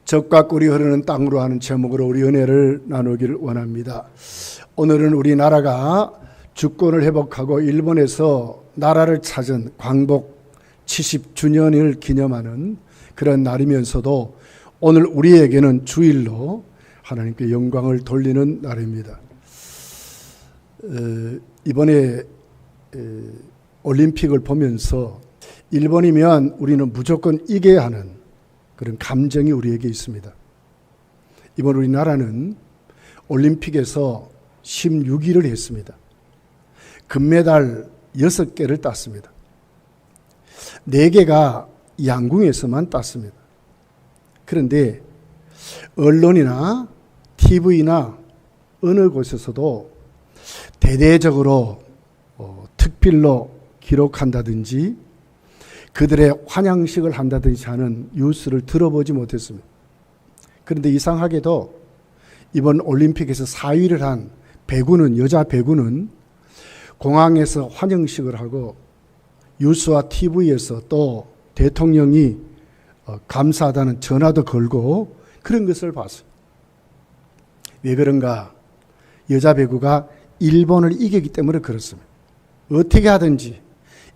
적과 꿀이 흐르는 땅으로 하는 제목으로 우리 은혜를 나누기를 원합니다. 오늘은 우리나라가 주권을 회복하고 일본에서 나라를 찾은 광복 70주년을 기념하는 그런 날이면서도 오늘 우리에게는 주일로 하나님께 영광을 돌리는 날입니다. 이번에 올림픽을 보면서 일본이면 우리는 무조건 이겨야 하는 그런 감정이 우리에게 있습니다. 이번 우리나라는 올림픽에서 16위를 했습니다. 금메달 6개를 땄습니다. 4개가 양궁에서만 땄습니다. 그런데 언론이나 TV나 어느 곳에서도 대대적으로 특필로 기록한다든지 그들의 환영식을 한다든지 하는 뉴스를 들어보지 못했습니다. 그런데 이상하게도 이번 올림픽에서 4위를 한 배구는, 여자 배구는 공항에서 환영식을 하고 뉴스와 TV에서 또 대통령이 감사하다는 전화도 걸고 그런 것을 봤어요. 왜 그런가? 여자 배구가 일본을 이기기 때문에 그렇습니다. 어떻게 하든지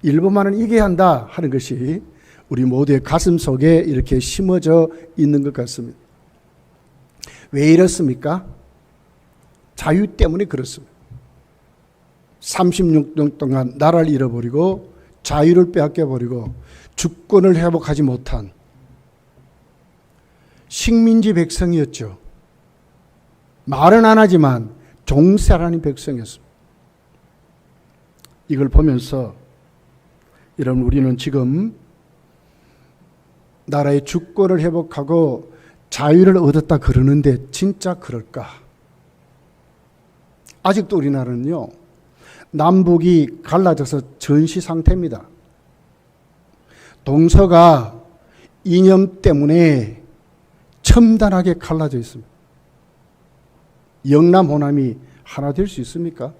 일본만은 이겨야 한다 하는 것이 우리 모두의 가슴 속에 이렇게 심어져 있는 것 같습니다. 왜 이렇습니까? 자유 때문에 그렇습니다. 36년 동안 나라를 잃어버리고 자유를 빼앗겨버리고 주권을 회복하지 못한 식민지 백성이었죠. 말은 안 하지만 종살아는 백성이었습니다. 이걸 보면서 여러분, 우리는 지금 나라의 주권을 회복하고 자유를 얻었다 그러는데 진짜 그럴까? 아직도 우리나라는요, 남북이 갈라져서 전시 상태입니다. 동서가 이념 때문에 첨단하게 갈라져 있습니다. 영남 호남이 하나 될 수 있습니까?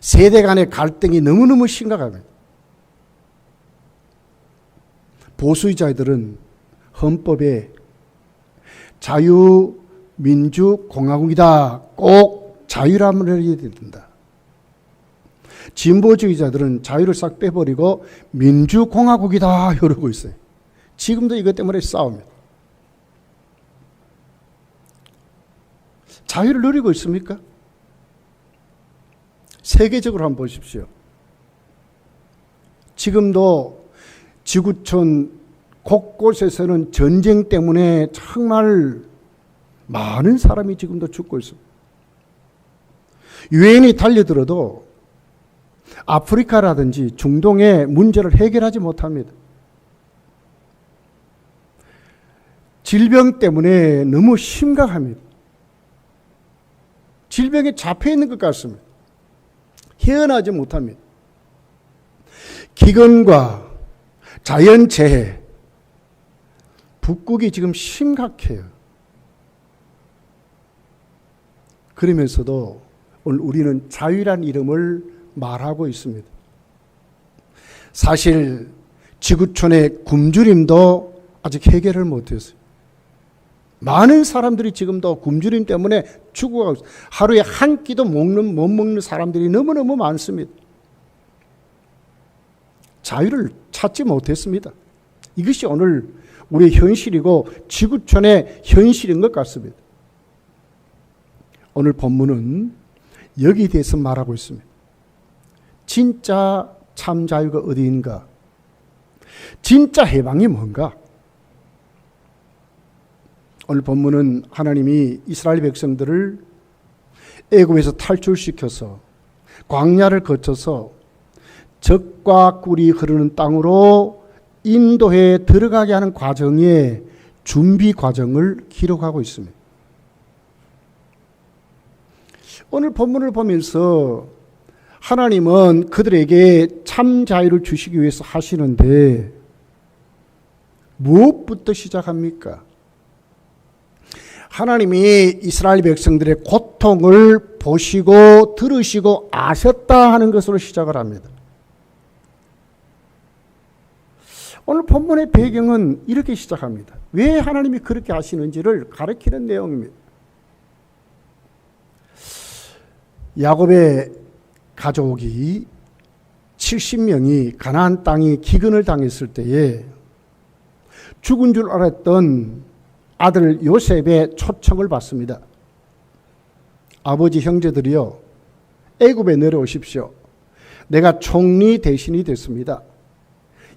세대 간의 갈등이 너무너무 심각합니다. 보수주의자들은 헌법에 자유민주공화국이다, 꼭 자유라면 해야 된다. 진보주의자들은 자유를 싹 빼버리고 민주공화국이다 이러고 있어요. 지금도 이것 때문에 싸웁니다. 자유를 누리고 있습니까? 세계적으로 한번 보십시오. 지금도 지구촌 곳곳에서는 전쟁 때문에 정말 많은 사람이 지금도 죽고 있습니다. 유엔이 달려들어도 아프리카라든지 중동의 문제를 해결하지 못합니다. 질병 때문에 너무 심각합니다. 질병에 잡혀 있는 것 같습니다. 헤어나지 못합니다. 기근과 자연재해, 북극이 지금 심각해요. 그러면서도 오늘 우리는 자유란 이름을 말하고 있습니다. 사실 지구촌의 굶주림도 아직 해결을 못했어요. 많은 사람들이 지금도 굶주림 때문에 죽어가고 있어요. 하루에 한 끼도 못 먹는 사람들이 너무너무 많습니다. 자유를 찾지 못했습니다. 이것이 오늘 우리의 현실이고 지구촌의 현실인 것 같습니다. 오늘 본문은 여기에 대해서 말하고 있습니다. 진짜 참 자유가 어디인가? 진짜 해방이 뭔가? 오늘 본문은 하나님이 이스라엘 백성들을 애굽에서 탈출시켜서 광야를 거쳐서 적과 꿀이 흐르는 땅으로 인도해 들어가게 하는 과정의 준비 과정을 기록하고 있습니다. 오늘 본문을 보면서 하나님은 그들에게 참 자유를 주시기 위해서 하시는데 무엇부터 시작합니까? 하나님이 이스라엘 백성들의 고통을 보시고 들으시고 아셨다 하는 것으로 시작을 합니다. 오늘 본문의 배경은 이렇게 시작합니다. 왜 하나님이 그렇게 하시는지를 가르치는 내용입니다. 야곱의 가족이 70명이 가나안 땅이 기근을 당했을 때에 죽은 줄 알았던 아들 요셉의 초청을 받습니다. 아버지 형제들이여, 애굽에 내려오십시오. 내가 총리 대신이 됐습니다.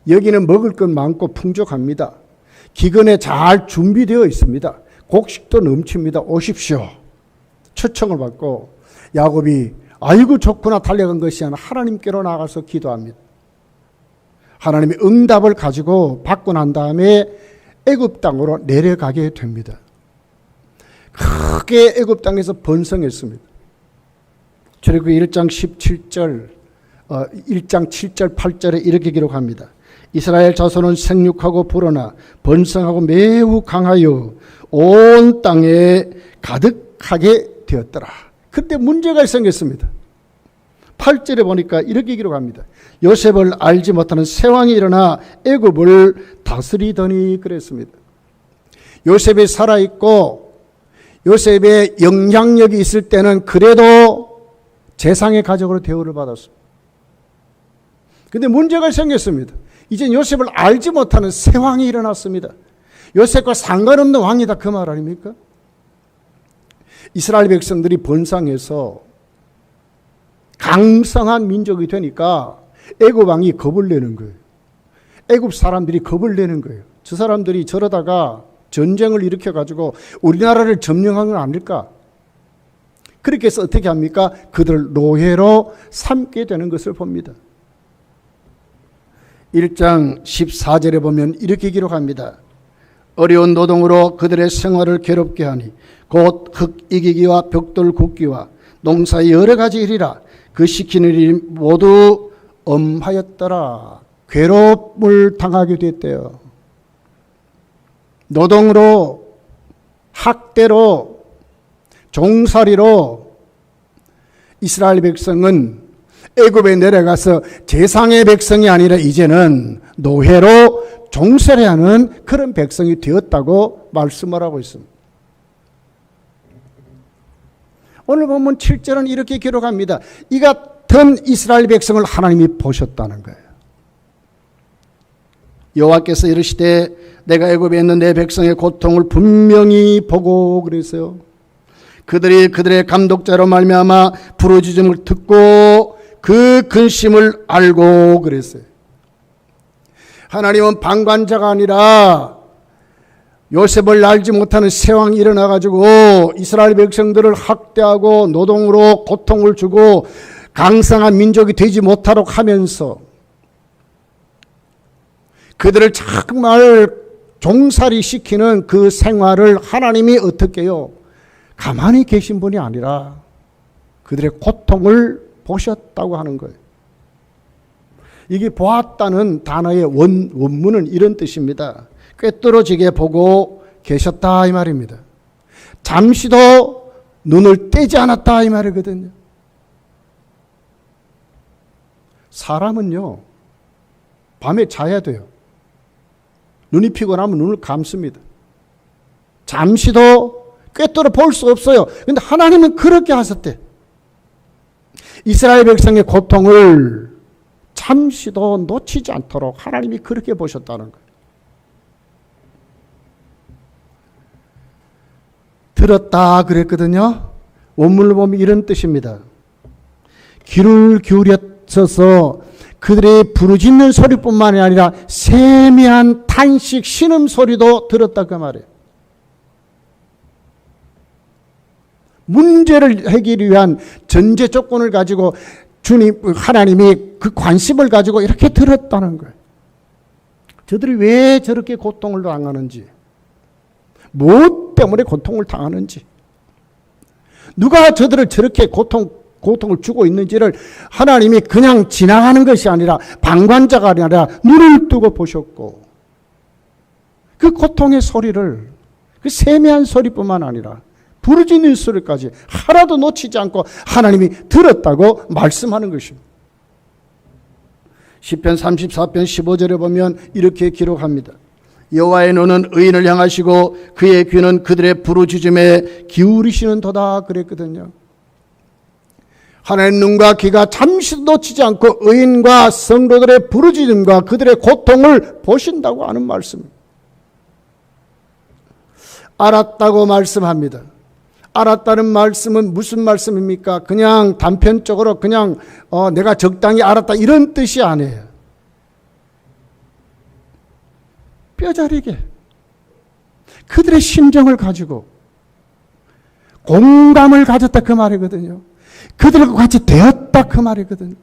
여기는 먹을 것 많고 풍족합니다. 기근에 잘 준비되어 있습니다. 곡식도 넘칩니다. 오십시오. 초청을 받고 야곱이 아이고 좋구나 달려간 것이 아니라 하나님께로 나가서 기도합니다. 하나님이 응답을 가지고 받고 난 다음에 애굽 땅으로 내려가게 됩니다. 크게 애굽 땅에서 번성했습니다. 출애굽기 1장 17절, 1장 7절 8절에 이렇게 기록합니다. 이스라엘 자손은 생육하고 불어나 번성하고 매우 강하여 온 땅에 가득하게 되었더라. 그때 문제가 생겼습니다. 8절에 보니까 이렇게 기록합니다. 요셉을 알지 못하는 세왕이 일어나 애굽을 다스리더니 그랬습니다. 요셉이 살아있고 요셉의 영향력이 있을 때는 그래도 재상의 가족으로 대우를 받았습니다. 그런데 문제가 생겼습니다. 이제 요셉을 알지 못하는 새 왕이 일어났습니다. 요셉과 상관없는 왕이다, 그 말 아닙니까? 이스라엘 백성들이 번성해서 강성한 민족이 되니까 애굽 왕이 겁을 내는 거예요. 애굽 사람들이 겁을 내는 거예요. 저 사람들이 저러다가 전쟁을 일으켜가지고 우리나라를 점령한 건 아닐까? 그렇게 해서 어떻게 합니까? 그들을 노예로 삼게 되는 것을 봅니다. 1장 14절에 보면 이렇게 기록합니다. 어려운 노동으로 그들의 생활을 괴롭게 하니 곧 흙 이기기와 벽돌 굽기와 농사의 여러 가지 일이라 그 시키는 일이 모두 엄하였더라. 괴롭을 당하게 됐대요. 노동으로, 학대로, 종살이로 이스라엘 백성은 애굽에 내려가서 제상의 백성이 아니라 이제는 노예로 종살이하는 그런 백성이 되었다고 말씀을 하고 있습니다. 오늘 보면 7절은 이렇게 기록합니다. 이 같은 이스라엘 백성을 하나님이 보셨다는 거예요. 여호와께서 이르시되 내가 애굽에 있는 내 백성의 고통을 분명히 보고 그랬어요. 그들이 그들의 감독자로 말미암아 부르짖음을 듣고 그 근심을 알고 그랬어요. 하나님은 방관자가 아니라 요셉을 알지 못하는 세왕이 일어나가지고 이스라엘 백성들을 학대하고 노동으로 고통을 주고 강성한 민족이 되지 못하도록 하면서 그들을 정말 종살이 시키는 그 생활을 하나님이 어떻게 해요? 가만히 계신 분이 아니라 그들의 고통을 보셨다고 하는 거예요. 이게 보았다는 단어의 원문은 이런 뜻입니다. 꿰뚫어지게 보고 계셨다 이 말입니다. 잠시도 눈을 떼지 않았다 이 말이거든요. 사람은요, 밤에 자야 돼요. 눈이 피곤하면 눈을 감습니다. 잠시도 꿰뚫어 볼 수 없어요. 그런데 하나님은 그렇게 하셨대. 이스라엘 백성의 고통을 잠시도 놓치지 않도록 하나님이 그렇게 보셨다는 거예요. 들었다 그랬거든요. 원문을 보면 이런 뜻입니다. 귀를 기울여서 그들의 부르짖는 소리뿐만이 아니라 세미한 탄식, 신음소리도 들었다 그 말이에요. 문제를 해결하기 위한 전제 조건을 가지고 하나님이 그 관심을 가지고 이렇게 들었다는 거예요. 저들이 왜 저렇게 고통을 당하는지, 무엇 때문에 고통을 당하는지, 누가 저들을 저렇게 고통을 주고 있는지를 하나님이 그냥 지나가는 것이 아니라 방관자가 아니라 눈을 뜨고 보셨고 그 고통의 소리를, 그 세미한 소리뿐만 아니라 부르짖는 소리까지 하나도 놓치지 않고 하나님이 들었다고 말씀하는 것입니다. 시편 34편 15절에 보면 이렇게 기록합니다. 여호와의 눈은 의인을 향하시고 그의 귀는 그들의 부르짖음에 기울이시는도다 그랬거든요. 하나님의 눈과 귀가 잠시도 놓치지 않고 의인과 성도들의 부르짖음과 그들의 고통을 보신다고 하는 말씀입니다. 알았다고 말씀합니다. 알았다는 말씀은 무슨 말씀입니까? 그냥 단편적으로 그냥 내가 적당히 알았다 이런 뜻이 아니에요. 뼈저리게 그들의 심정을 가지고 공감을 가졌다 그 말이거든요. 그들과 같이 되었다 그 말이거든요.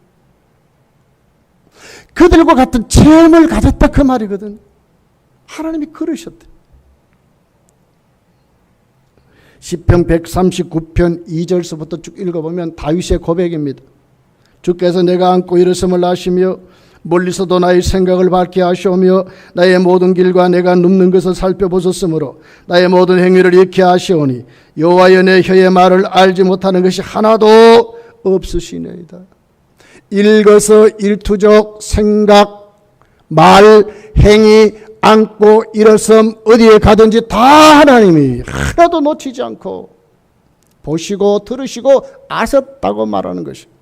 그들과 같은 체험을 가졌다 그 말이거든요. 하나님이 그러셨대. 시편 139편 2절서부터 쭉 읽어보면 다윗의 고백입니다. 주께서 내가 안고 일어섬을 아시며 멀리서도 나의 생각을 밝게 하시오며 나의 모든 길과 내가 눕는 것을 살펴보셨으므로 나의 모든 행위를 익히 아시오니 여호와여 내 혀의 말을 알지 못하는 것이 하나도 없으시네이다. 일거서일투족 생각, 말, 행위, 앉고 일어섬 어디에 가든지 다 하나님이 하나도 놓치지 않고 보시고 들으시고 아셨다고 말하는 것입니다.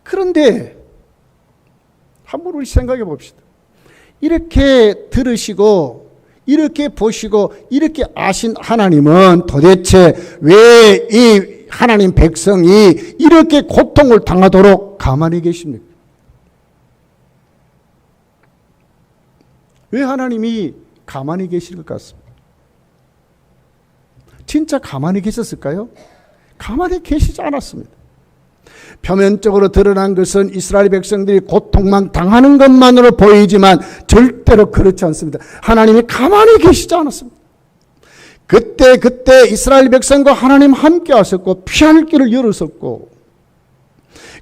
그런데 한번 우리 생각해 봅시다. 이렇게 들으시고 이렇게 보시고 이렇게 아신 하나님은 도대체 왜 이 하나님 백성이 이렇게 고통을 당하도록 가만히 계십니까? 왜 하나님이 가만히 계실 것 같습니다? 진짜 가만히 계셨을까요? 가만히 계시지 않았습니다. 표면적으로 드러난 것은 이스라엘 백성들이 고통만 당하는 것만으로 보이지만 절대로 그렇지 않습니다. 하나님이 가만히 계시지 않았습니다. 그때 이스라엘 백성과 하나님 함께 하셨고 피할 길을 열으셨고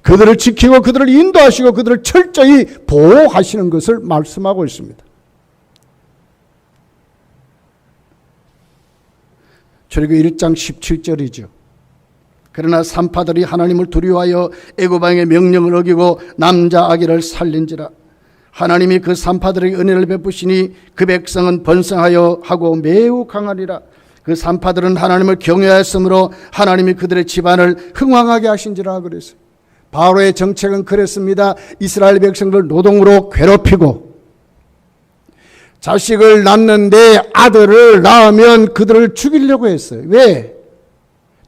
그들을 지키고 그들을 인도하시고 그들을 철저히 보호하시는 것을 말씀하고 있습니다. 출애굽기 1장 17절이죠. 그러나 산파들이 하나님을 두려워하여 애굽 왕의 명령을 어기고 남자 아기를 살린지라. 하나님이 그 산파들에게 은혜를 베푸시니 그 백성은 번성하여 하고 매우 강하리라. 그 산파들은 하나님을 경외하였으므로 하나님이 그들의 집안을 흥왕하게 하신지라 그랬어요. 바로의 정책은 그랬습니다. 이스라엘 백성들 노동으로 괴롭히고 자식을 낳는데 아들을 낳으면 그들을 죽이려고 했어요. 왜?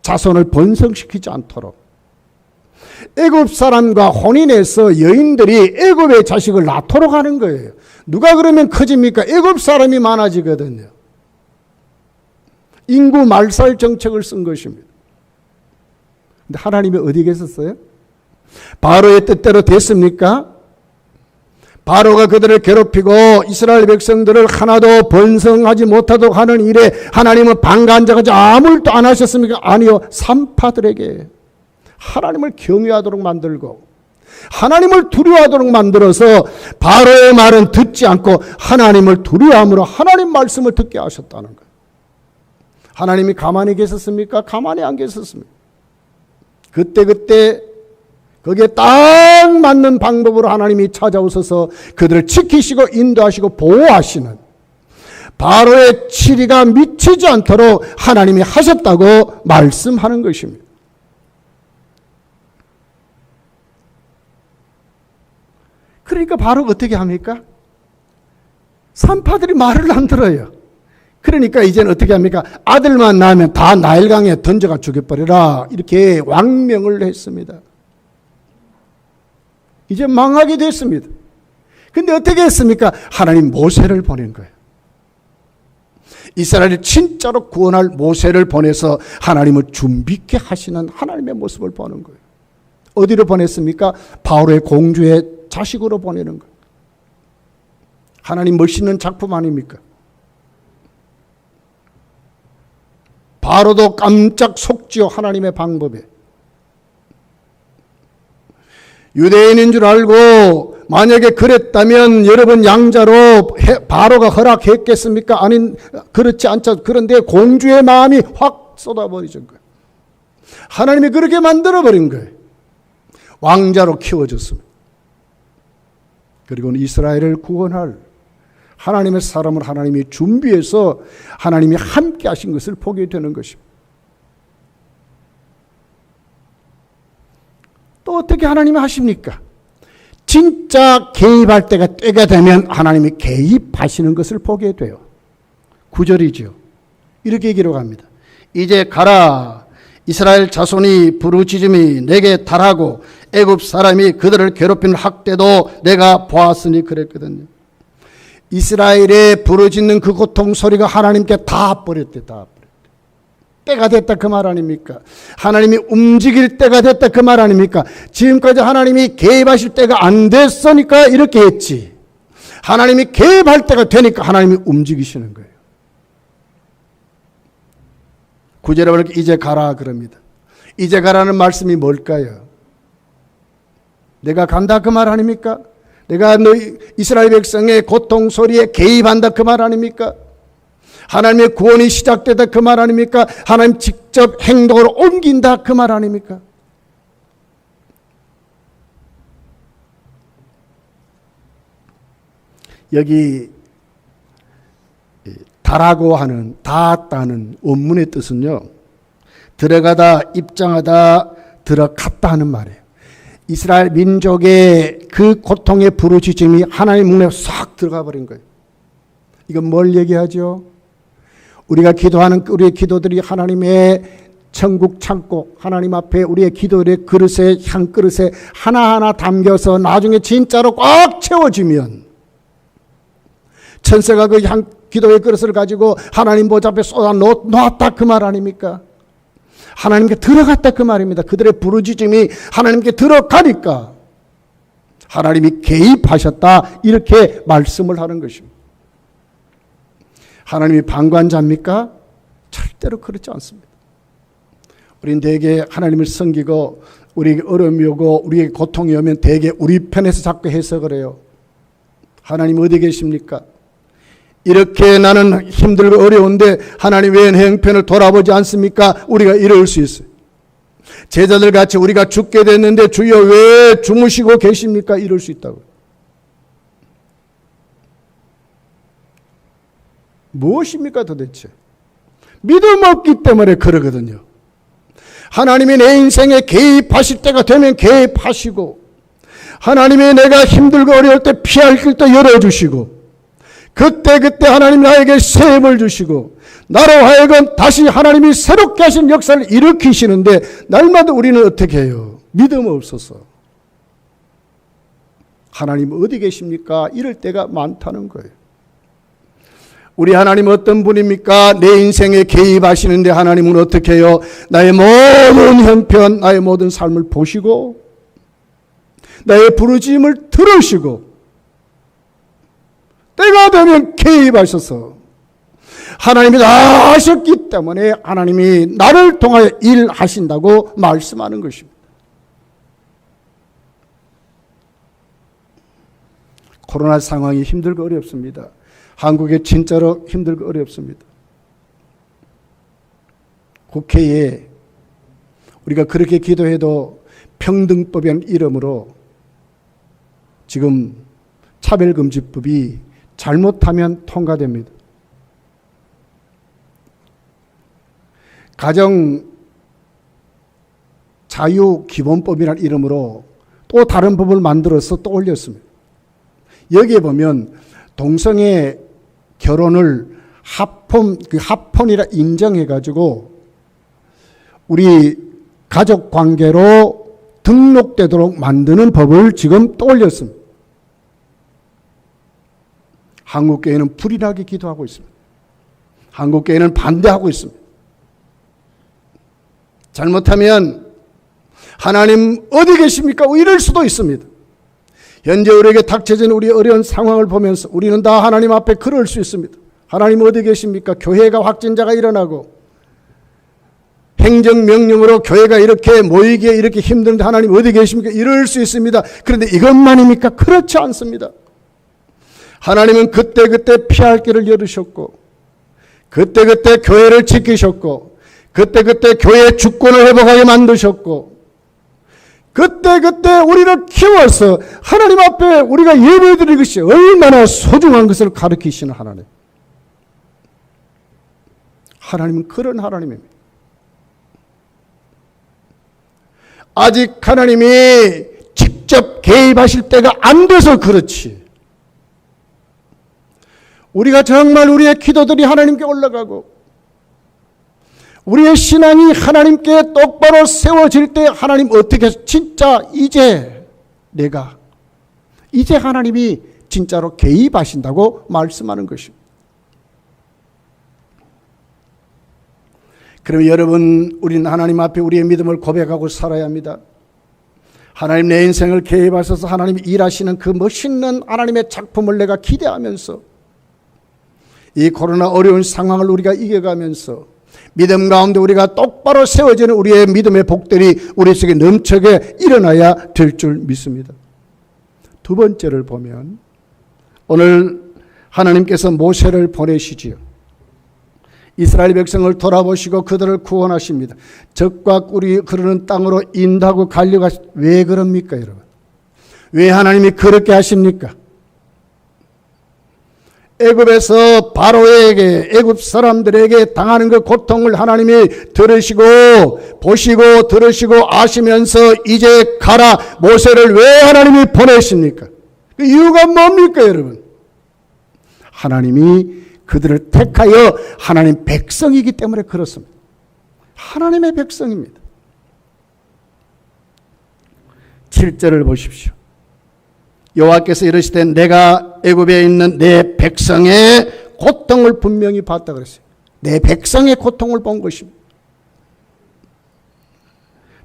자손을 번성시키지 않도록. 애굽 사람과 혼인해서 여인들이 애굽의 자식을 낳도록 하는 거예요. 누가 그러면 커집니까? 애굽 사람이 많아지거든요. 인구 말살 정책을 쓴 것입니다. 근데 하나님이 어디 계셨어요? 바로의 뜻대로 됐습니까? 바로가 그들을 괴롭히고 이스라엘 백성들을 하나도 번성하지 못하도록 하는 일에 하나님은 방관자가지 아무 일도 안 하셨습니까? 아니요. 산파들에게 하나님을 경외하도록 만들고 하나님을 두려워하도록 만들어서 바로의 말은 듣지 않고 하나님을 두려워함으로 하나님 말씀을 듣게 하셨다는 거예요. 하나님이 가만히 계셨습니까? 가만히 안 계셨습니다. 그때 거기에 딱 맞는 방법으로 하나님이 찾아오셔서 그들을 지키시고 인도하시고 보호하시는 바로의 치리가 미치지 않도록 하나님이 하셨다고 말씀하는 것입니다. 그러니까 바로가 어떻게 합니까? 산파들이 말을 안 들어요. 그러니까 이제는 어떻게 합니까? 아들만 낳으면 다 나일강에 던져가 죽여버리라 이렇게 왕명을 했습니다. 이제 망하게 됐습니다. 근데 어떻게 했습니까? 하나님 모세를 보낸 거예요. 이스라엘을 진짜로 구원할 모세를 보내서 하나님을 준비케 하시는 하나님의 모습을 보는 거예요. 어디로 보냈습니까? 바로의 공주의 자식으로 보내는 거예요. 하나님 멋있는 작품 아닙니까? 바로도 깜짝 속지요. 하나님의 방법에. 유대인인 줄 알고 만약에 그랬다면 여러분 양자로 바로가 허락했겠습니까? 아닌 그렇지 않죠. 그런데 공주의 마음이 확 쏟아버리신 거예요. 하나님이 그렇게 만들어버린 거예요. 왕자로 키워졌습니다. 그리고는 이스라엘을 구원할 하나님의 사람을 하나님이 준비해서 하나님이 함께 하신 것을 보게 되는 것입니다. 또 어떻게 하나님이 하십니까? 진짜 개입할 때가 되면 하나님이 개입하시는 것을 보게 돼요. 9절이죠. 이렇게 기록합니다. 이제 가라. 이스라엘 자손이 부르짖음이 내게 달하고 애굽 사람이 그들을 괴롭히는 학대도 내가 보았으니 그랬거든요. 이스라엘의 부르짖는 그 고통 소리가 하나님께 다 버렸대. 때가 됐다 그 말 아닙니까? 하나님이 움직일 때가 됐다 그 말 아닙니까? 지금까지 하나님이 개입하실 때가 안 됐으니까 이렇게 했지. 하나님이 개입할 때가 되니까 하나님이 움직이시는 거예요. 9절에 보니까 이제 가라 그럽니다. 이제 가라는 말씀이 뭘까요? 내가 간다 그 말 아닙니까? 내가 너희 이스라엘 백성의 고통 소리에 개입한다 그 말 아닙니까? 하나님의 구원이 시작되다 그 말 아닙니까? 하나님 직접 행동으로 옮긴다 그 말 아닙니까? 여기 다라고 하는 닿았다는 원문의 뜻은요, 들어가다, 입장하다, 들어갔다 하는 말이에요. 이스라엘 민족의 그 고통의 부르짖음이 하나님 문에 싹 들어가 버린 거예요. 이건 뭘 얘기하죠? 우리가 기도하는 우리의 기도들이 하나님의 천국 창고, 하나님 앞에 우리의 기도의 그릇에, 향 그릇에 하나하나 담겨서 나중에 진짜로 꽉 채워지면 천사가 그 향 기도의 그릇을 가지고 하나님 보좌 앞에 쏟아 놓았다 그 말 아닙니까? 하나님께 들어갔다 그 말입니다. 그들의 부르짖음이 하나님께 들어가니까 하나님이 개입하셨다 이렇게 말씀을 하는 것입니다. 하나님이 방관자입니까? 절대로 그렇지 않습니다. 우리는 대개 하나님을 섬기고 우리에게 어려움이 오고 우리에게 고통이 오면 대개 우리 편에서 자꾸 해석을 해요. 하나님 어디 계십니까? 이렇게 나는 힘들고 어려운데 하나님 왜 내 형편을 돌아보지 않습니까? 우리가 이럴 수 있어요. 제자들 같이 우리가 죽게 됐는데 주여 왜 주무시고 계십니까? 이럴 수 있다고. 무엇입니까 도대체? 믿음 없기 때문에 그러거든요. 하나님이 내 인생에 개입하실 때가 되면 개입하시고, 하나님이 내가 힘들고 어려울 때 피할 길도 열어주시고, 그때 하나님 나에게 새 힘을 주시고 나로 하여금 다시 하나님이 새롭게 하신 역사를 일으키시는데 날마다 우리는 어떻게 해요? 믿음 없어서. 하나님 어디 계십니까? 이럴 때가 많다는 거예요. 우리 하나님은 어떤 분입니까? 내 인생에 개입하시는데 하나님은 어떻게 해요? 나의 모든 형편, 나의 모든 삶을 보시고 나의 부르짖음을 들으시고 때가 되면 개입하셔서 하나님이 다 하셨기 때문에 하나님이 나를 통하여 일하신다고 말씀하는 것입니다. 코로나 상황이 힘들고 어렵습니다. 한국에 진짜로 힘들고 어렵습니다. 국회에 우리가 그렇게 기도해도 평등법이라는 이름으로 지금 차별금지법이 잘못하면 통과됩니다. 가정 자유기본법이라는 이름으로 또 다른 법을 만들어서 또 올렸습니다. 여기에 보면 동성애 결혼을 합혼이라 인정해가지고 우리 가족 관계로 등록되도록 만드는 법을 지금 또 올렸습니다. 한국교회는 불이나게 기도하고 있습니다. 한국교회는 반대하고 있습니다. 잘못하면 하나님 어디 계십니까? 이럴 수도 있습니다. 현재 우리에게 닥쳐진 우리 어려운 상황을 보면서 우리는 다 하나님 앞에 그럴 수 있습니다. 하나님 어디 계십니까? 교회가 확진자가 일어나고 행정명령으로 교회가 이렇게 모이기에 이렇게 힘든데 하나님 어디 계십니까? 이럴 수 있습니다. 그런데 이것만입니까? 그렇지 않습니다. 하나님은 그때 피할 길을 열으셨고 그때 교회를 지키셨고 그때 교회의 주권을 회복하게 만드셨고 그때 우리를 키워서 하나님 앞에 우리가 예배드리는 것이 얼마나 소중한 것을 가르치시는 하나님. 하나님은 그런 하나님입니다. 아직 하나님이 직접 개입하실 때가 안 돼서 그렇지. 우리가 정말 우리의 기도들이 하나님께 올라가고 우리의 신앙이 하나님께 똑바로 세워질 때 하나님 어떻게 진짜 이제 하나님이 진짜로 개입하신다고 말씀하는 것입니다. 그러면 여러분, 우리는 하나님 앞에 우리의 믿음을 고백하고 살아야 합니다. 하나님 내 인생을 개입하셔서 하나님이 일하시는 그 멋있는 하나님의 작품을 내가 기대하면서 이 코로나 어려운 상황을 우리가 이겨가면서 믿음 가운데 우리가 똑바로 세워지는 우리의 믿음의 복들이 우리 속에 넘쳐게 일어나야 될 줄 믿습니다. 두 번째를 보면 오늘 하나님께서 모세를 보내시지요. 이스라엘 백성을 돌아보시고 그들을 구원하십니다. 적과 꿀이 흐르는 땅으로 인도하고 가려고 왜 그럽니까, 여러분? 왜 하나님이 그렇게 하십니까? 애굽에서 바로에게, 애굽 사람들에게 당하는 그 고통을 하나님이 들으시고 보시고 들으시고 아시면서 이제 가라, 모세를 왜 하나님이 보내십니까? 그 이유가 뭡니까, 여러분? 하나님이 그들을 택하여 하나님 백성이기 때문에 그렇습니다. 하나님의 백성입니다. 7절을 보십시오. 여호와께서 이르시되 내가 애굽에 있는 내 백성의 고통을 분명히 봤다 그랬어요. 내 백성의 고통을 본 것입니다.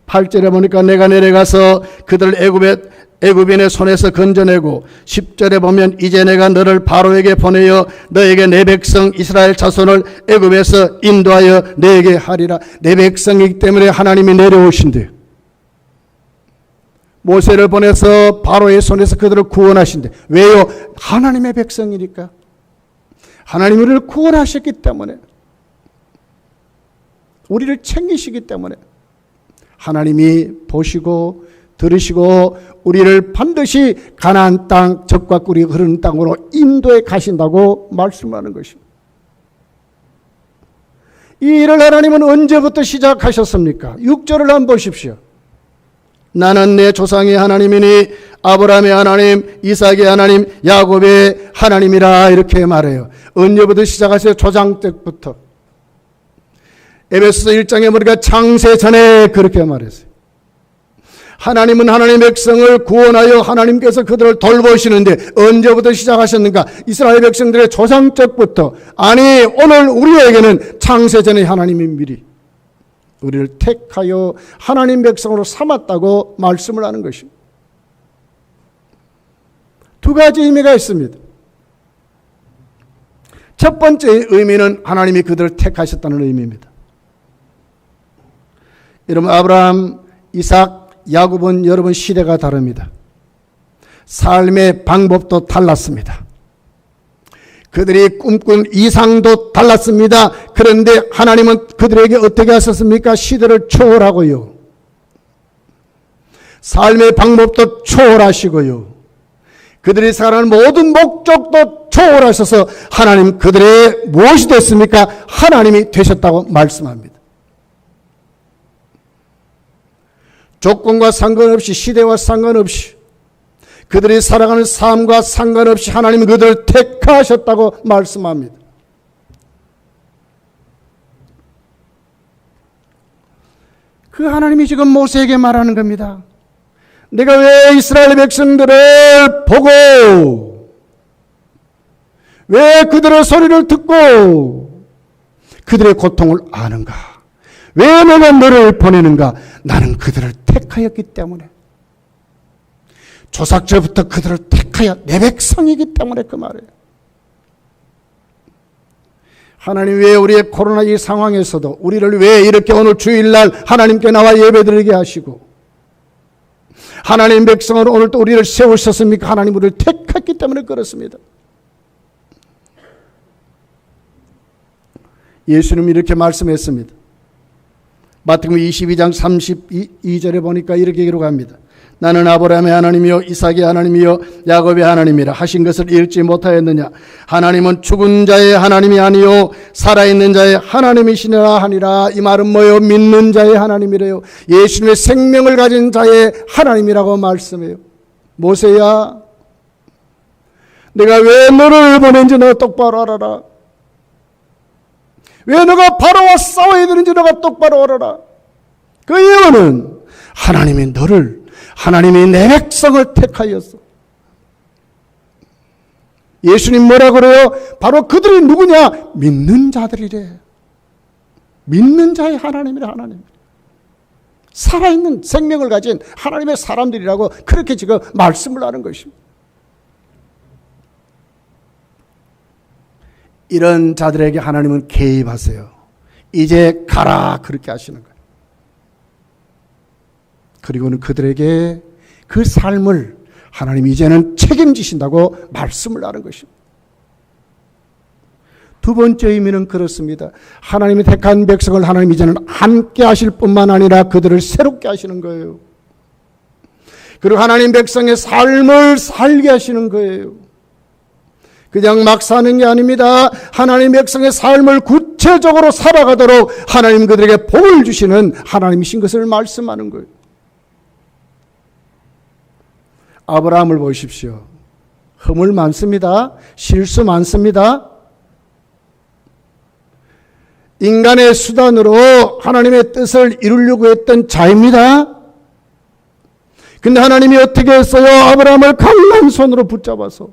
8절에 보니까 내가 내려가서 그들 애굽인의 손에서 건져내고 10절에 보면 이제 내가 너를 바로에게 보내어 너에게 내 백성 이스라엘 자손을 애굽에서 인도하여 너에게 하리라. 내 백성이기 때문에 하나님이 내려오신대요. 모세를 보내서 바로의 손에서 그들을 구원하신대. 왜요? 하나님의 백성이니까. 하나님이 우리를 구원하셨기 때문에, 우리를 챙기시기 때문에 하나님이 보시고 들으시고 우리를 반드시 가나안 땅, 젖과 꿀이 흐르는 땅으로 인도에 가신다고 말씀하는 것입니다. 이 일을 하나님은 언제부터 시작하셨습니까? 6절을 한번 보십시오. 나는 내 조상의 하나님이니 아브라함의 하나님, 이삭의 하나님, 야곱의 하나님이라 이렇게 말해요. 언제부터 시작하세요? 조상 때부터. 에베소서 1장에 보니까 창세 전에 그렇게 말했어요. 하나님은 하나님의 백성을 구원하여 하나님께서 그들을 돌보시는데 언제부터 시작하셨는가? 이스라엘 백성들의 조상 때부터. 아니, 오늘 우리에게는 창세 전에 하나님이 미리 우리를 택하여 하나님 백성으로 삼았다고 말씀을 하는 것입니다. 두 가지 의미가 있습니다. 첫 번째 의미는 하나님이 그들을 택하셨다는 의미입니다. 여러분, 아브라함, 이삭, 야곱은 여러분 시대가 다릅니다. 삶의 방법도 달랐습니다. 그들이 꿈꾼 이상도 달랐습니다. 그런데 하나님은 그들에게 어떻게 하셨습니까? 시대를 초월하고요. 삶의 방법도 초월하시고요. 그들이 살아가는 모든 목적도 초월하셔서 하나님 그들의 무엇이 됐습니까? 하나님이 되셨다고 말씀합니다. 조건과 상관없이, 시대와 상관없이, 그들이 살아가는 삶과 상관없이 하나님은 그들을 택하셨다고 말씀합니다. 그 하나님이 지금 모세에게 말하는 겁니다. 내가 왜 이스라엘 백성들을 보고, 왜 그들의 소리를 듣고 그들의 고통을 아는가? 왜 내가 너를 보내는가? 나는 그들을 택하였기 때문에, 조상절부터 그들을 택하여 내 백성이기 때문에 그 말이에요. 하나님 왜 우리의 코로나 이 상황에서도 우리를 왜 이렇게 오늘 주일날 하나님께 나와 예배드리게 하시고 하나님 백성으로 오늘 또 우리를 세우셨습니까? 하나님 우리를 택했기 때문에 그렇습니다. 예수님이 이렇게 말씀했습니다. 마태복음 22장 32절에 보니까 이렇게 기록합니다. 나는 아브라함의 하나님이요 이삭의 하나님이요 야곱의 하나님이라 하신 것을 읽지 못하였느냐. 하나님은 죽은 자의 하나님이 아니요 살아있는 자의 하나님이시니라 하니라. 이 말은 뭐예요? 믿는 자의 하나님이래요. 예수님의 생명을 가진 자의 하나님이라고 말씀해요. 모세야, 내가 왜 너를 보낸지 너가 똑바로 알아라. 왜 너가 바로와 싸워야 되는지 너가 똑바로 알아라. 그 이유는 하나님이 너를, 하나님이 내 백성을 택하였어. 예수님 뭐라 그래요? 바로 그들이 누구냐? 믿는 자들이래. 믿는 자의 하나님이라. 하나님, 살아있는 생명을 가진 하나님의 사람들이라고 그렇게 지금 말씀을 하는 것입니다. 이런 자들에게 하나님은 개입하세요. 이제 가라, 그렇게 하시는 거예요. 그리고는 그들에게 그 삶을 하나님이 이제는 책임지신다고 말씀을 하는 것입니다. 두 번째 의미는 그렇습니다. 하나님이 택한 백성을 하나님 이제는 함께 하실 뿐만 아니라 그들을 새롭게 하시는 거예요. 그리고 하나님 백성의 삶을 살게 하시는 거예요. 그냥 막 사는 게 아닙니다. 하나님 백성의 삶을 구체적으로 살아가도록 하나님 그들에게 복을 주시는 하나님이신 것을 말씀하는 거예요. 아브라함을 보십시오. 허물 많습니다. 실수 많습니다. 인간의 수단으로 하나님의 뜻을 이루려고 했던 자입니다. 근데 하나님이 어떻게 했어요? 아브라함을 강한 손으로 붙잡아서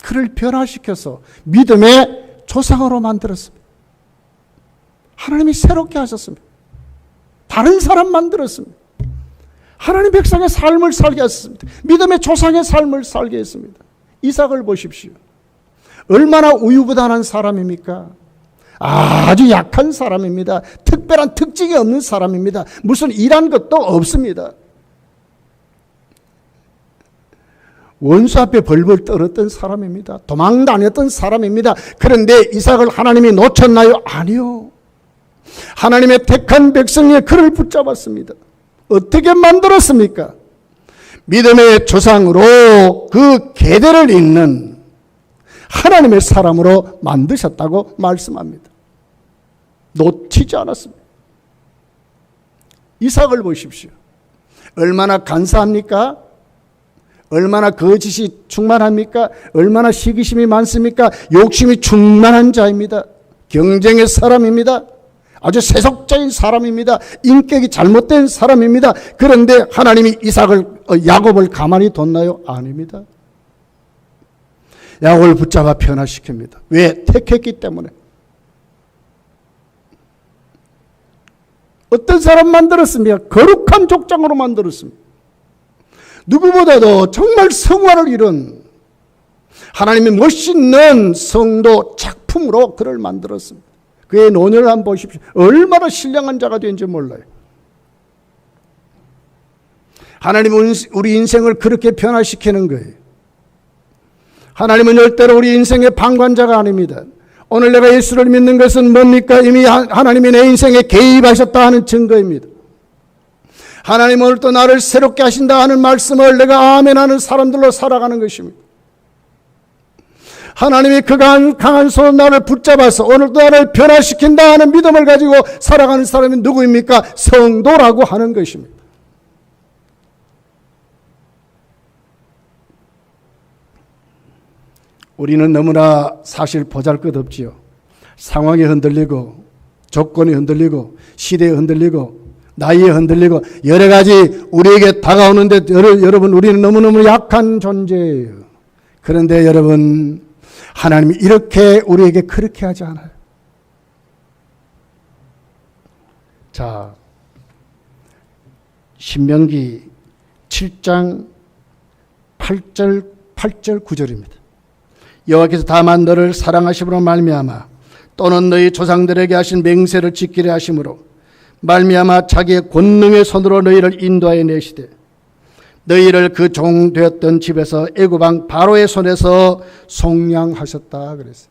그를 변화시켜서 믿음의 조상으로 만들었습니다. 하나님이 새롭게 하셨습니다. 다른 사람 만들었습니다. 하나님 백성의 삶을 살게 하셨습니다. 믿음의 조상의 삶을 살게 했습니다. 이삭을 보십시오. 얼마나 우유부단한 사람입니까? 아주 약한 사람입니다. 특별한 특징이 없는 사람입니다. 무슨 일한 것도 없습니다. 원수 앞에 벌벌 떨었던 사람입니다. 도망 다녔던 사람입니다. 그런데 이삭을 하나님이 놓쳤나요? 아니요. 하나님의 택한 백성의 그를 붙잡았습니다. 어떻게 만들었습니까? 믿음의 조상으로 그 계대를 잇는 하나님의 사람으로 만드셨다고 말씀합니다. 놓치지 않았습니다. 이삭을 보십시오. 얼마나 간사합니까? 얼마나 거짓이 충만합니까? 얼마나 시기심이 많습니까? 욕심이 충만한 자입니다. 경쟁의 사람입니다. 아주 세속적인 사람입니다. 인격이 잘못된 사람입니다. 그런데 하나님이 야곱을 가만히 뒀나요? 아닙니다. 야곱을 붙잡아 변화시킵니다. 왜? 택했기 때문에. 어떤 사람 만들었습니까? 거룩한 족장으로 만들었습니다. 누구보다도 정말 성화를 이룬 하나님의 멋있는 성도 작품으로 그를 만들었습니다. 그의 노년을 한번 보십시오. 얼마나 신령한 자가 된지 몰라요. 하나님은 우리 인생을 그렇게 변화시키는 거예요. 하나님은 절대로 우리 인생의 방관자가 아닙니다. 오늘 내가 예수를 믿는 것은 뭡니까? 이미 하나님이 내 인생에 개입하셨다 하는 증거입니다. 하나님은 오늘 또 나를 새롭게 하신다 하는 말씀을 내가 아멘하는 사람들로 살아가는 것입니다. 하나님이 그 강한 손으로 나를 붙잡아서 오늘도 나를 변화시킨다 하는 믿음을 가지고 살아가는 사람이 누구입니까? 성도라고 하는 것입니다. 우리는 너무나 사실 보잘것없지요. 상황이 흔들리고 조건이 흔들리고 시대에 흔들리고 나이에 흔들리고 여러 가지 우리에게 다가오는데 여러분 우리는 너무너무 약한 존재예요. 그런데 여러분 하나님이 이렇게 우리에게 그렇게 하지 않아요. 자, 신명기 7장 8절 9절입니다. 여호와께서 다만 너를 사랑하심으로 말미암아 또는 너희 조상들에게 하신 맹세를 지키려 하심으로 말미암아 자기의 권능의 손으로 너희를 인도하여 내시되 너희를 그 종 되었던 집에서 애굽 왕 바로의 손에서 속량하셨다 그랬어요.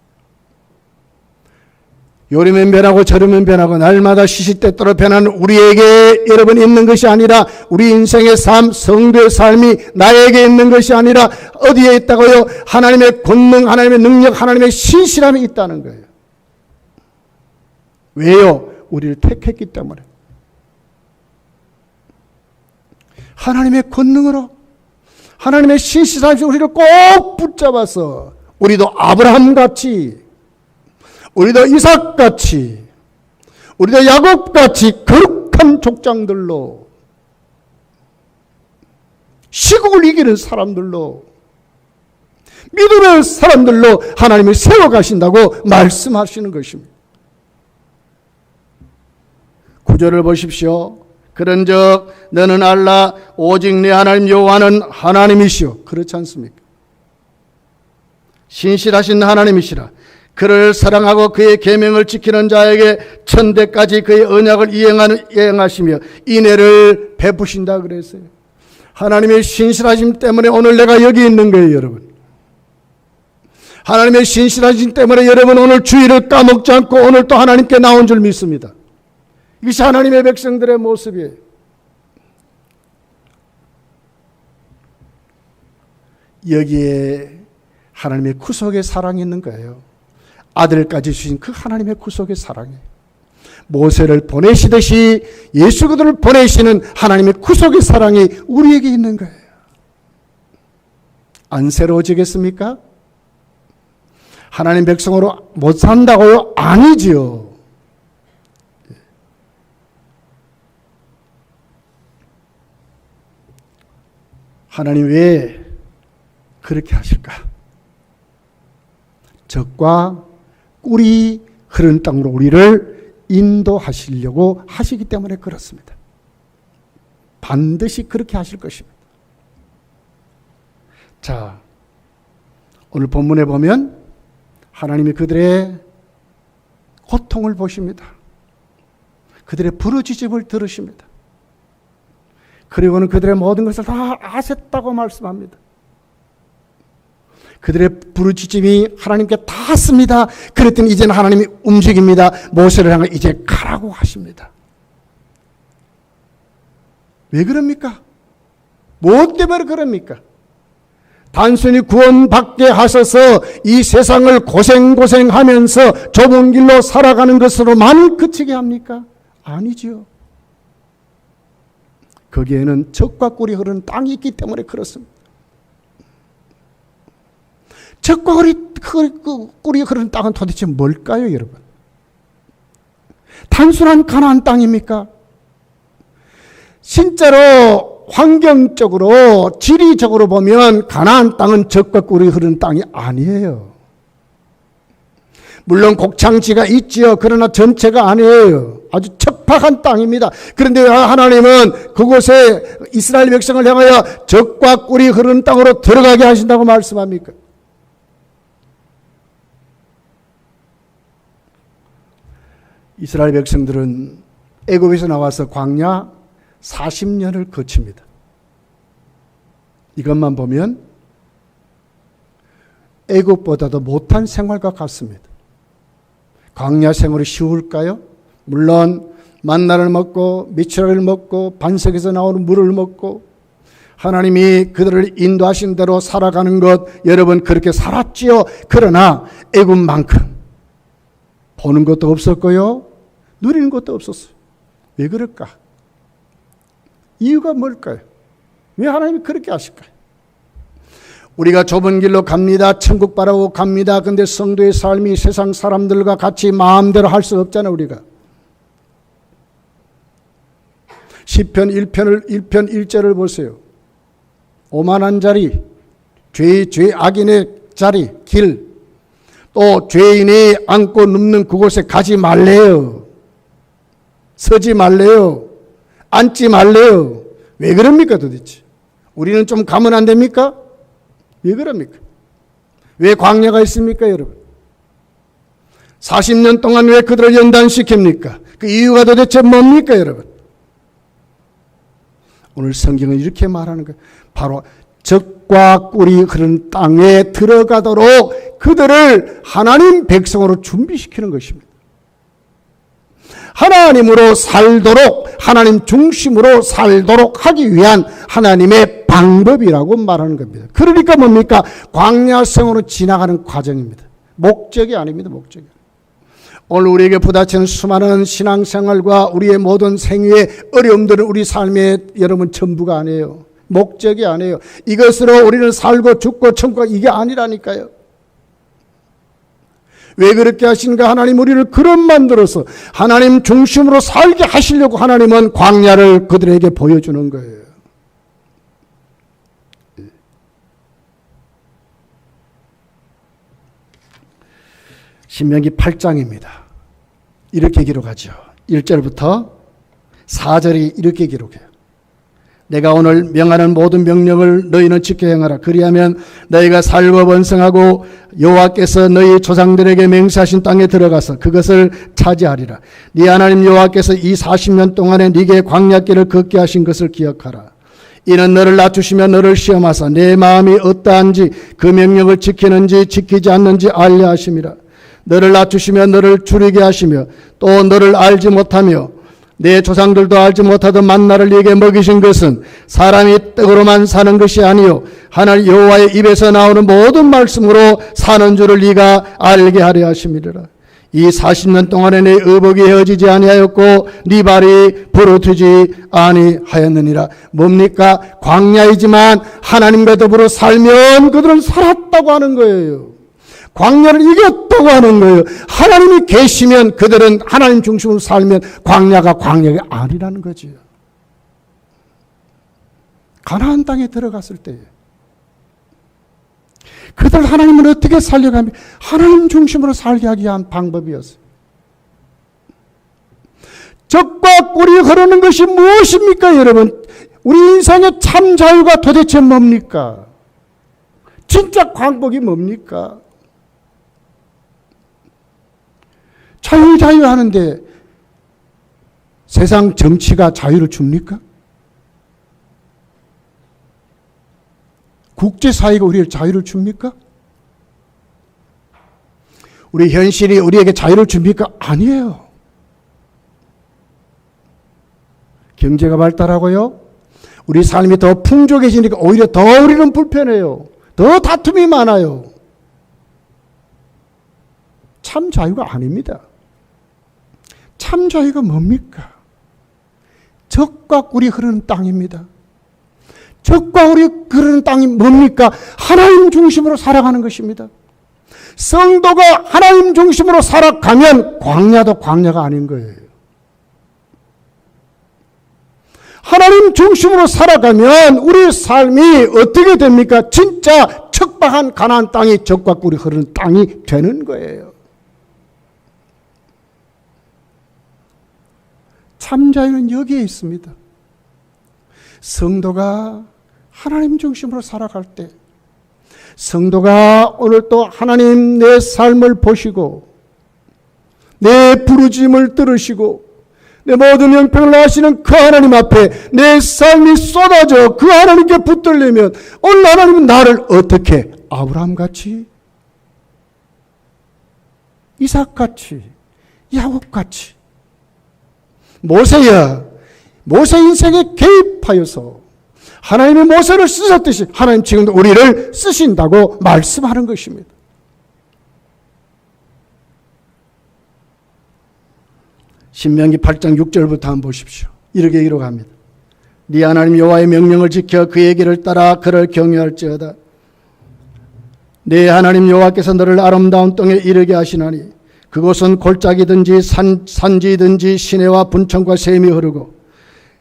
요러면 변하고 저러면 변하고 날마다 시시때때로 변하는 우리에게 여러분 있는 것이 아니라 우리 인생의 삶, 성도의 삶이 나에게 있는 것이 아니라 어디에 있다고요? 하나님의 권능, 하나님의 능력, 하나님의 신실함이 있다는 거예요. 왜요? 우리를 택했기 때문에. 하나님의 권능으로 하나님의 신실함이 우리를 꼭 붙잡아서 우리도 아브라함같이, 우리도 이삭같이, 우리도 야곱같이 거룩한 족장들로, 시국을 이기는 사람들로, 믿음의 사람들로 하나님이 세워가신다고 말씀하시는 것입니다. 9절을 보십시오. 그런즉 너는 알라 오직 내 하나님 여호와는 하나님이시오. 그렇지 않습니까? 신실하신 하나님이시라. 그를 사랑하고 그의 계명을 지키는 자에게 천대까지 그의 언약을 이행하시며 인애를 베푸신다 그랬어요. 하나님의 신실하심 때문에 오늘 내가 여기 있는 거예요, 여러분. 하나님의 신실하심 때문에 여러분 오늘 주일을 까먹지 않고 오늘 또 하나님께 나온 줄 믿습니다. 이것이 하나님의 백성들의 모습이에요. 여기에 하나님의 구속의 사랑이 있는 거예요. 아들까지 주신 그 하나님의 구속의 사랑이에요. 모세를 보내시듯이 예수 그리스도를 보내시는 하나님의 구속의 사랑이 우리에게 있는 거예요. 안 새로워지겠습니까? 하나님 백성으로 못 산다고요? 아니지요. 하나님 왜 그렇게 하실까? 적과 꿀이 흐르는 땅으로 우리를 인도하시려고 하시기 때문에 그렇습니다. 반드시 그렇게 하실 것입니다. 자, 오늘 본문에 보면 하나님이 그들의 고통을 보십니다. 그들의 부르짖음을 들으십니다. 그리고는 그들의 모든 것을 다 아셨다고 말씀합니다. 그들의 부르짖음이 하나님께 닿았습니다. 그랬더니 이제는 하나님이 움직입니다. 모세를 향해 이제 가라고 하십니다. 왜 그럽니까? 무엇 때문에 그럽니까? 단순히 구원받게 하셔서 이 세상을 고생하면서 좁은 길로 살아가는 것으로만 그치게 합니까? 아니지요. 거기에는 적과 꿀이 흐르는 땅이 있기 때문에 그렇습니다. 적과 꿀이 흐르는 땅은 도대체 뭘까요, 여러분? 단순한 가나안 땅입니까? 진짜로 환경적으로 지리적으로 보면 가나안 땅은 적과 꿀이 흐르는 땅이 아니에요. 물론 곡창지가 있지요. 그러나 전체가 아니에요. 아주 척박한 땅입니다. 그런데 하나님은 그곳에 이스라엘 백성을 향하여 적과 꿀이 흐르는 땅으로 들어가게 하신다고 말씀합니까? 이스라엘 백성들은 애굽에서 나와서 광야 40년을 거칩니다. 이것만 보면 애굽보다도 못한 생활과 같습니다. 광야 생활이 쉬울까요? 물론 만나를 먹고 미추라기를 먹고 반석에서 나오는 물을 먹고 하나님이 그들을 인도하신 대로 살아가는 것 여러분 그렇게 살았지요. 그러나 애굽만큼 보는 것도 없었고요. 누리는 것도 없었어요. 왜 그럴까? 이유가 뭘까요? 왜 하나님이 그렇게 하실까요? 우리가 좁은 길로 갑니다. 천국 바라고 갑니다. 근데 성도의 삶이 세상 사람들과 같이 마음대로 할 수 없잖아요, 우리가. 시편 1편 1절을 보세요. 오만한 자리, 악인의 자리, 길, 또 죄인이 앉고 눕는 그곳에 가지 말래요. 서지 말래요. 앉지 말래요. 왜 그럽니까 도대체? 우리는 좀 가면 안 됩니까? 왜 그럽니까? 왜 광야가 있습니까, 여러분? 40년 동안 왜 그들을 연단시킵니까? 그 이유가 도대체 뭡니까, 여러분? 오늘 성경은 이렇게 말하는 거예요. 바로 적과 꿀이 흐르는 땅에 들어가도록 그들을 하나님 백성으로 준비시키는 것입니다. 하나님으로 살도록, 하나님 중심으로 살도록 하기 위한 하나님의 방법이라고 말하는 겁니다. 그러니까 뭡니까? 광야 생활로 지나가는 과정입니다. 목적이 아닙니다. 목적이. 오늘 우리에게 부딪히는 수많은 신앙생활과 우리의 모든 생애의 어려움들은 우리 삶의 여러분 전부가 아니에요. 목적이 아니에요. 이것으로 우리는 살고 죽고 천국 이게 아니라니까요. 왜 그렇게 하시는가? 하나님 우리를 그런 만들어서 하나님 중심으로 살게 하시려고 하나님은 광야를 그들에게 보여주는 거예요. 신명기 8장입니다. 이렇게 기록하죠. 1절부터 4절이 이렇게 기록해요. 내가 오늘 명하는 모든 명령을 너희는 지켜 행하라. 그리하면 너희가 살고 번성하고 여호와께서 너희 조상들에게 맹세하신 땅에 들어가서 그것을 차지하리라. 네 하나님 여호와께서 이 40년 동안에 네게 광야길을 걷게 하신 것을 기억하라. 이는 너를 낮추시며 너를 시험하사 내 마음이 어떠한지 그 명령을 지키는지 지키지 않는지 알려 하심이라. 너를 낮추시며 너를 줄이게 하시며 또 너를 알지 못하며 내 조상들도 알지 못하던 만나를 네게 먹이신 것은 사람이 떡으로만 사는 것이 아니요 하나님 여호와의 입에서 나오는 모든 말씀으로 사는 줄을 네가 알게 하려 하심이라. 이 40년 동안에 내 의복이 헤어지지 아니하였고 네 발이 부르트지 아니하였느니라. 뭡니까? 광야이지만 하나님과 더불어 살면 그들은 살았다고 하는 거예요. 광야를 이겼다고 하는 거예요. 하나님이 계시면 그들은 하나님 중심으로 살면 광야가 광야가 아니라는 거죠. 가나안 땅에 들어갔을 때 그들 하나님을 어떻게 살려가며 하나님 중심으로 살게 하기 위한 방법이었어요. 적과 꿀이 흐르는 것이 무엇입니까, 여러분? 우리 인생의 참 자유가 도대체 뭡니까? 진짜 광복이 뭡니까? 자유 하는데 세상 정치가 자유를 줍니까? 국제사회가 우리를 자유를 줍니까? 우리 현실이 우리에게 자유를 줍니까? 아니에요. 경제가 발달하고요. 우리 삶이 더 풍족해지니까 오히려 더 우리는 불편해요. 더 다툼이 많아요. 참 자유가 아닙니다. 참 자유가 뭡니까? 적과 꿀이 흐르는 땅입니다. 적과 꿀이 흐르는 땅이 뭡니까? 하나님 중심으로 살아가는 것입니다. 성도가 하나님 중심으로 살아가면 광야도 광야가 아닌 거예요. 하나님 중심으로 살아가면 우리 삶이 어떻게 됩니까? 진짜 척박한 가나안 땅이 적과 꿀이 흐르는 땅이 되는 거예요. 참 자유는 여기에 있습니다. 성도가 하나님 중심으로 살아갈 때, 성도가 오늘 또 하나님 내 삶을 보시고 내 부르짖음을 들으시고 내 모든 형편을 아시는 그 하나님 앞에 내 삶이 쏟아져 그 하나님께 붙들려면 오늘 하나님은 나를 어떻게 아브라함같이, 이삭같이, 야곱같이, 모세야, 모세 인생에 개입하여서 하나님의 모세를 쓰셨듯이 하나님 지금도 우리를 쓰신다고 말씀하는 것입니다. 신명기 8장 6절부터 한번 보십시오. 이렇게 기록합니다. 네 하나님 여호와의 명령을 지켜 그의 길을 따라 그를 경외할지어다. 네 하나님 여호와께서 너를 아름다운 땅에 이르게 하시나니 그곳은 골짜기든지 산지든지 시내와 분천과 샘이 흐르고,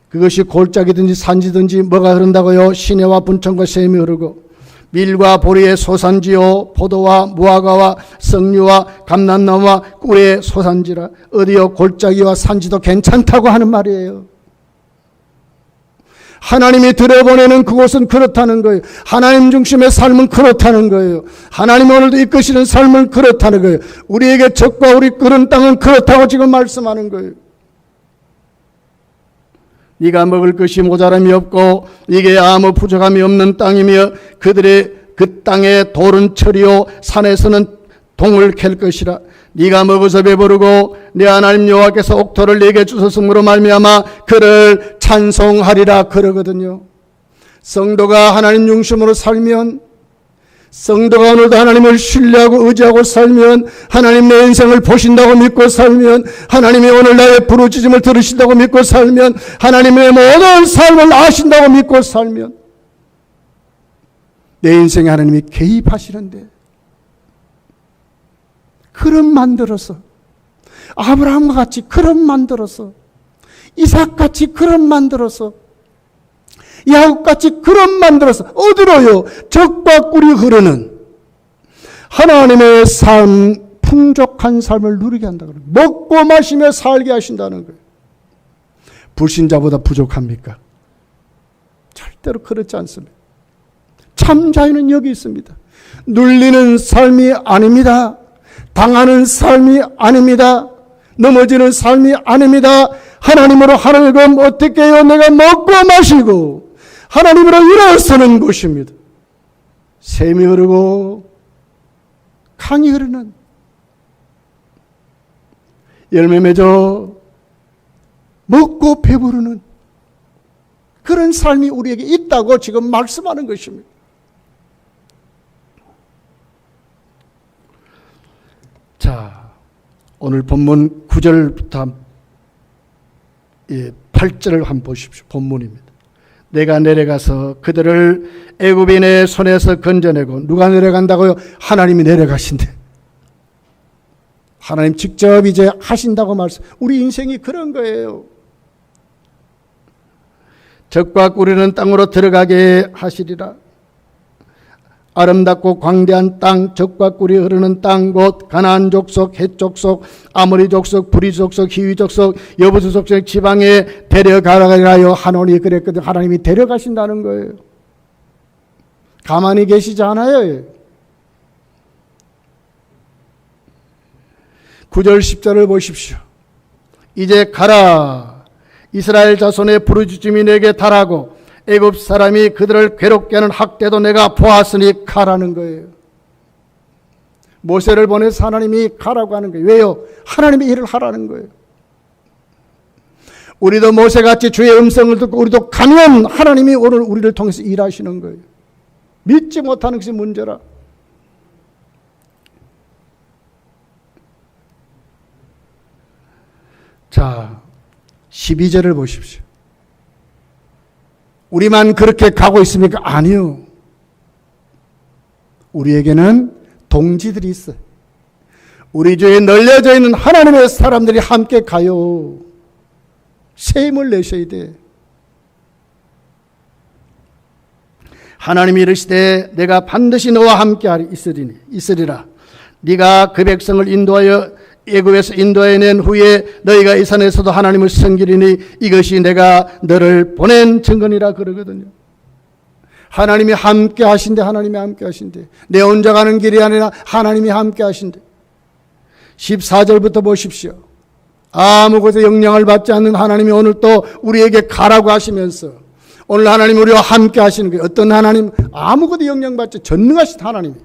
그것이 골짜기든지 산지든지 뭐가 흐른다고요? 시내와 분천과 샘이 흐르고 밀과 보리의 소산지요 포도와 무화과와 석류와 감람나무와 꿀의 소산지라. 어디요? 골짜기와 산지도 괜찮다고 하는 말이에요. 하나님이 들여보내는 그곳은 그렇다는 거예요. 하나님 중심의 삶은 그렇다는 거예요. 하나님 오늘도 이끄시는 삶은 그렇다는 거예요. 우리에게 적과 우리 끓은 땅은 그렇다고 지금 말씀하는 거예요. 네가 먹을 것이 모자람이 없고 이게 아무 부족함이 없는 땅이며 그들의 그 땅의 돌은 철이요 산에서는 동을 캘 것이라. 네가 먹어서 배부르고 네 하나님 여호와께서 옥토를 네게 주셨으므로 말미암아 그를 찬송하리라 그러거든요. 성도가 하나님 중심으로 살면, 성도가 오늘도 하나님을 신뢰하고 의지하고 살면, 하나님 내 인생을 보신다고 믿고 살면, 하나님이 오늘 나의 부르짖음을 들으신다고 믿고 살면, 하나님의 모든 삶을 아신다고 믿고 살면 내 인생에 하나님이 개입하시는데, 그릇 만들어서, 아브라함과 같이 그릇 만들어서, 이삭같이 그릇 만들어서, 야곱같이 그릇 만들어서 어디로요? 적과 꿀이 흐르는 하나님의 삶, 풍족한 삶을 누리게 한다는 거예요. 먹고 마시며 살게 하신다는 거예요. 불신자보다 부족합니까? 절대로 그렇지 않습니다. 참 자유는 여기 있습니다. 눌리는 삶이 아닙니다. 당하는 삶이 아닙니다. 넘어지는 삶이 아닙니다. 하나님으로 하늘금 어떻게 해요? 내가 먹고 마시고 하나님으로 일어서는 곳입니다. 샘이 흐르고 강이 흐르는, 열매 맺어 먹고 배부르는 그런 삶이 우리에게 있다고 지금 말씀하는 것입니다. 자, 오늘 본문 9절부터 8절을 한번 보십시오. 본문입니다. 내가 내려가서 그들을 애굽인의 손에서 건져내고, 누가 내려간다고요? 하나님이 내려가신대. 하나님 직접 이제 하신다고 말씀. 우리 인생이 그런 거예요. 적과 꿀이는 땅으로 들어가게 하시리라. 아름답고 광대한 땅, 적과 꿀이 흐르는 땅, 곧 가나안 족속, 헷 족속, 아모리 족속, 브리 족속, 히위 족속, 여부수 족속 지방에 데려가라요 하노니 그랬거든. 하나님이 데려가신다는 거예요. 가만히 계시지 않아요. 9절 10절을 보십시오. 이제 가라. 이스라엘 자손의 부르짖음이 내게 달하고 애굽 사람이 그들을 괴롭게 하는 학대도 내가 보았으니 가라는 거예요. 모세를 보내서 하나님이 가라고 하는 거예요. 왜요? 하나님의 일을 하라는 거예요. 우리도 모세같이 주의 음성을 듣고 우리도 가면 하나님이 오늘 우리를 통해서 일하시는 거예요. 믿지 못하는 것이 문제라. 자, 12절을 보십시오. 우리만 그렇게 가고 있습니까? 아니요. 우리에게는 동지들이 있어요. 우리 주위에 널려져 있는 하나님의 사람들이 함께 가요. 새 힘을 내셔야 돼. 하나님이 이르시되 내가 반드시 너와 함께 있으리라. 네가 그 백성을 인도하여 애굽에서 인도해 낸 후에 너희가 이 산에서도 하나님을 섬기리니 이것이 내가 너를 보낸 증거니라 그러거든요. 하나님이 함께 하신대. 하나님이 함께 하신대. 내 혼자 가는 길이 아니라 하나님이 함께 하신대. 14절부터 보십시오. 아무것도 영향을 받지 않는 하나님이 오늘 또 우리에게 가라고 하시면서 오늘 하나님 우리와 함께 하시는 거예요. 어떤 하나님? 아무것도 영향받지 전능하신 하나님.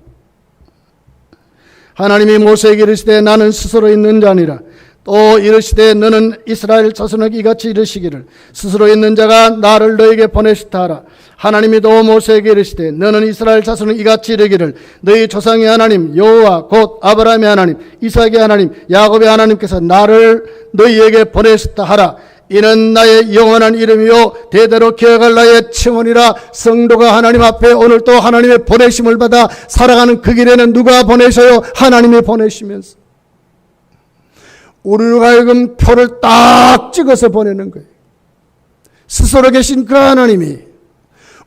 하나님이 모세에게 이르시되 나는 스스로 있는 자니라. 또 이르시되 너는 이스라엘 자손에게 이같이 이르시기를 스스로 있는 자가 나를 너에게 보내시다 하라. 하나님이 또 모세에게 이르시되 너는 이스라엘 자손에게 이같이 이르기를 너희 조상의 하나님 여호와 곧 아브라함의 하나님 이삭의 하나님 야곱의 하나님께서 나를 너희에게 보내시다 하라. 이는 나의 영원한 이름이요 대대로 기억할 나의 칭언이라. 성도가 하나님 앞에 오늘 또 하나님의 보내심을 받아 살아가는 그 길에는 누가 보내셔요? 하나님이 보내시면서 우리로 하여금 표를 딱 찍어서 보내는 거예요. 스스로 계신 그 하나님이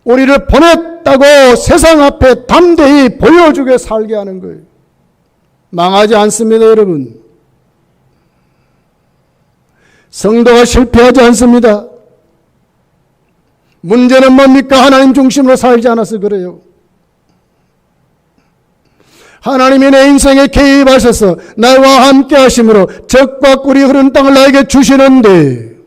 우리를 보냈다고 세상 앞에 담대히 보여주게 살게 하는 거예요. 망하지 않습니다, 여러분. 성도가 실패하지 않습니다. 문제는 뭡니까? 하나님 중심으로 살지 않아서 그래요. 하나님이 내 인생에 개입하셔서 나와 함께 하심으로 적과 꿀이 흐르는 땅을 나에게 주시는데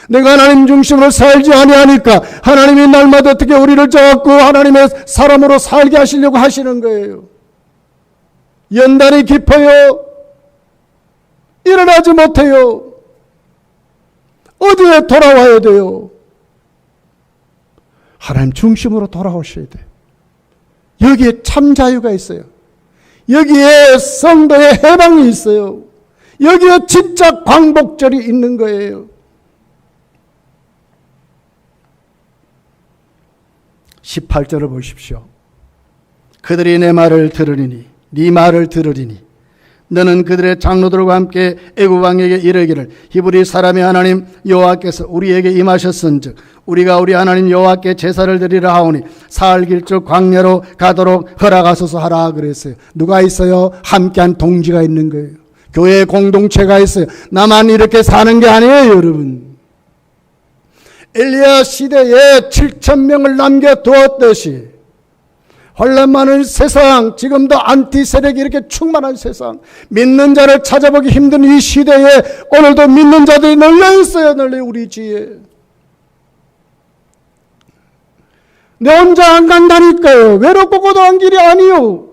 내가 하나님 중심으로 살지 아니하니까 하나님이 날마다 어떻게 우리를 잡고 하나님의 사람으로 살게 하시려고 하시는 거예요. 연단이 깊어요. 일어나지 못해요. 어디에 돌아와야 돼요? 하나님 중심으로 돌아오셔야 돼요. 여기에 참 자유가 있어요. 여기에 성도의 해방이 있어요. 여기에 진짜 광복절이 있는 거예요. 18절을 보십시오. 그들이 내 말을 들으리니 네 말을 들으리니 너는 그들의 장로들과 함께 애굽 왕에게 이르기를 히브리 사람의 하나님 여호와께서 우리에게 임하셨은즉 우리가 우리 하나님 여호와께 제사를 드리라 하오니 사흘 길쭉 광야로 가도록 허락하소서 하라 그랬어요. 누가 있어요? 함께한 동지가 있는 거예요. 교회 공동체가 있어요. 나만 이렇게 사는 게 아니에요, 여러분. 엘리야 시대에 7,000명을 남겨두었듯이 혼란 많은 세상, 지금도 안티 세력이 이렇게 충만한 세상, 믿는 자를 찾아보기 힘든 이 시대에 오늘도 믿는 자들이 널려 있어요. 널려 우리 주위에. 내 혼자 안 간다니까요. 외롭고 고독한 길이 아니요.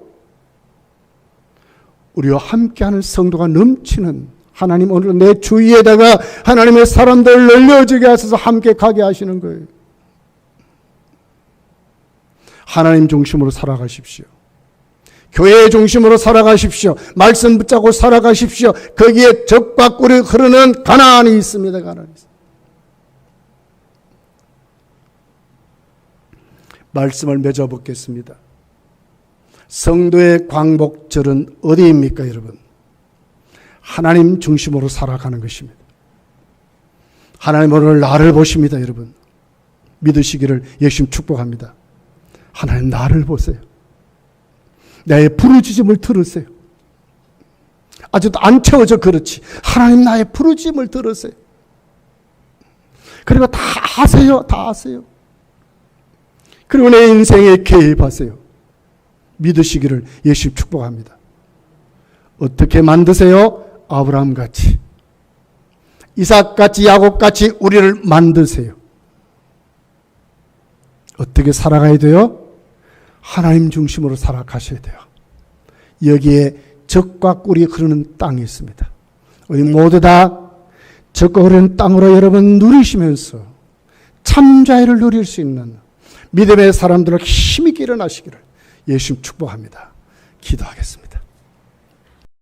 우리와 함께하는 성도가 넘치는 하나님, 오늘 내 주위에다가 하나님의 사람들을 널려지게 하셔서 함께 가게 하시는 거예요. 하나님 중심으로 살아가십시오. 교회 중심으로 살아가십시오. 말씀 붙잡고 살아가십시오. 거기에 적과 꿀이 흐르는 가나안이 있습니다. 가나안이 있습니다. 말씀을 맺어 보겠습니다. 성도의 광복절은 어디입니까, 여러분? 하나님 중심으로 살아가는 것입니다. 하나님 오늘 나를 보십니다, 여러분. 믿으시기를 예수님 축복합니다. 하나님 나를 보세요. 나의 부르짖음을 들으세요. 아직도 안 채워져 그렇지. 하나님 나의 부르짖음을 들으세요. 그리고 다 아세요. 다 아세요. 그리고 내 인생에 개입하세요. 믿으시기를 예수님 축복합니다. 어떻게 만드세요? 아브라함같이, 이삭같이, 야곱같이 우리를 만드세요. 어떻게 살아가야 돼요? 하나님 중심으로 살아가셔야 돼요. 여기에 적과 꿀이 흐르는 땅이 있습니다. 우리 모두 다 적과 흐르는 땅으로 여러분 누리시면서 참자유를 누릴 수 있는 믿음의 사람들을 힘있게 일어나시기를 예수님 축복합니다. 기도하겠습니다.